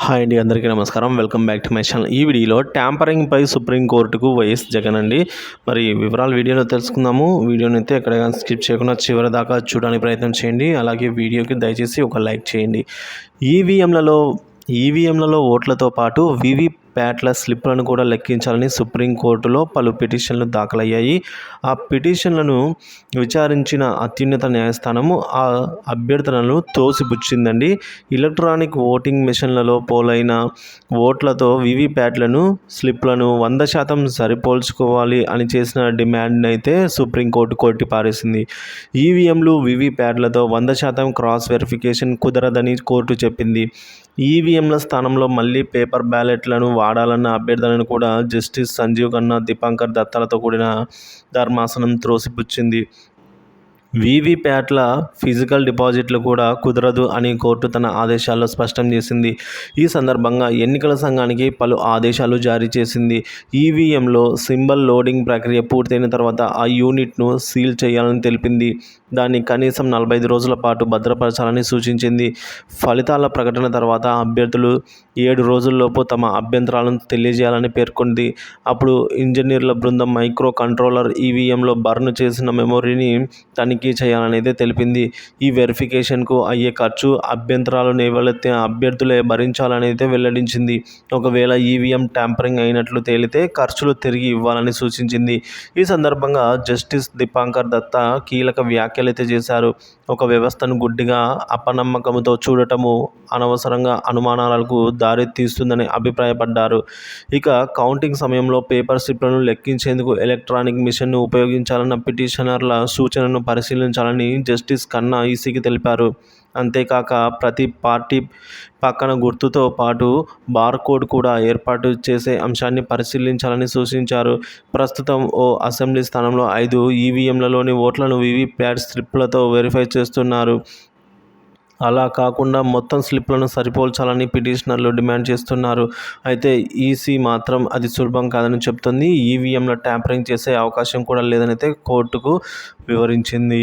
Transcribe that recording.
Hi అండి, అందరికీ నమస్కారం. Welcome back to my channel. ఈ వీడియోలో ట్యాంపరింగ్పై సుప్రీంకోర్టుకు వైఎస్ జగన్ అండి. మరి వివరాలు వీడియోలో తెలుసుకుందాము. వీడియోని అయితే ఎక్కడ స్కిప్ చేయకుండా చివరి దాకా చూడడానికి ప్రయత్నం చేయండి. అలాగే వీడియోకి దయచేసి ఒక లైక్ చేయండి. ఈవీఎంలలో ఓట్లతో పాటు వీవీప్యాట్ల స్లిప్లను కూడా లెక్కించాలని సుప్రీంకోర్టులో పలు పిటిషన్లు దాఖలయ్యాయి. ఆ పిటిషన్లను విచారించిన అత్యున్నత న్యాయస్థానము ఆ అభ్యర్థనలను తోసిపుచ్చిందండి. ఎలక్ట్రానిక్ ఓటింగ్ మెషిన్లలో పోలైన ఓట్లతో వీవీప్యాట్లను స్లిప్లను 100% సరిపోల్చుకోవాలి అని చేసిన డిమాండ్ని అయితే సుప్రీంకోర్టు కొట్టిపారేసింది. ఈవీఎంలు వీవీప్యాట్లతో 100% క్రాస్ వెరిఫికేషన్ కుదరదని కోర్టు చెప్పింది. ఈవీఎంల స్థానంలో మళ్లీ పేపర్ బ్యాలెట్లను వాడాలన్న అభ్యర్థనను కూడా జస్టిస్ సంజీవ్ ఖన్నా, దీపాంకర్ దత్తాలతో కూడిన ధర్మాసనం త్రోసిపుచ్చింది. వీవీప్యాట్ల ఫిజికల్ డిపాజిట్లు కూడా కుదరదు అని కోర్టు తన ఆదేశాల్లో స్పష్టం చేసింది. ఈ సందర్భంగా ఎన్నికల సంఘానికి పలు ఆదేశాలు జారీ చేసింది. ఈవీఎంలో సింబల్ లోడింగ్ ప్రక్రియ పూర్తయిన తర్వాత ఆ యూనిట్ను సీల్ చేయాలని తెలిపింది. దాన్ని కనీసం 45 రోజుల పాటు భద్రపరచాలని సూచించింది. ఫలితాల ప్రకటన తర్వాత అభ్యర్థులు 7 రోజుల్లోపు తమ అభ్యంతరాలను తెలియజేయాలని పేర్కొంది. అప్పుడు ఇంజనీర్ల బృందం మైక్రో కంట్రోలర్ ఈవీఎంలో బర్న్ చేసిన మెమొరీని తనిఖీ చేయాలనేది తెలిపింది. ఈ వెరిఫికేషన్కు అయ్యే ఖర్చు అభ్యంతరాలు లేవనెత్తిన అభ్యర్థులే భరించాలనైతే వెల్లడించింది. ఒకవేళ ఈవీఎం ట్యాంపరింగ్ అయినట్లు తేలితే ఖర్చులు తిరిగి ఇవ్వాలని సూచించింది. ఈ సందర్భంగా జస్టిస్ దీపాంకర్ దత్తా కీలక వ్యాఖ్యలైతే చేశారు. ఒక వ్యవస్థను గుడ్డిగా అపనమ్మకంతో చూడటము అనవసరంగా అనుమానాలకు దారి తీస్తుందని అభిప్రాయపడ్డారు. ఇక కౌంటింగ్ సమయంలో పేపర్ స్లిప్లను లెక్కించేందుకు ఎలక్ట్రానిక్ మిషన్ను ఉపయోగించాలన్న పిటిషనర్ల సూచనను పరిశీలించాలని జస్టిస్ ఖన్నా ఈసీకి తెలిపారు. అంతేకాక ప్రతి పార్టీ పక్కన గుర్తుతో పాటు బార్కోడ్ కూడా ఏర్పాటు చేసే అంశాన్ని పరిశీలించాలని సూచించారు. ప్రస్తుతం ఓ అసెంబ్లీ స్థానంలో 5 ఈవీఎంలలోని ఓట్లను వీవీప్యాట్ స్లిప్లతో వెరిఫై చేస్తున్నారు. అలా కాకుండా మొత్తం స్లిప్లను సరిపోల్చాలని పిటిషనర్లు డిమాండ్ చేస్తున్నారు. అయితే ఈసీ మాత్రం అది సులభం కాదని చెబుతోంది. ఈవీఎంల ట్యాంపరింగ్ చేసే అవకాశం కూడా లేదని అయితే కోర్టుకు వివరించింది.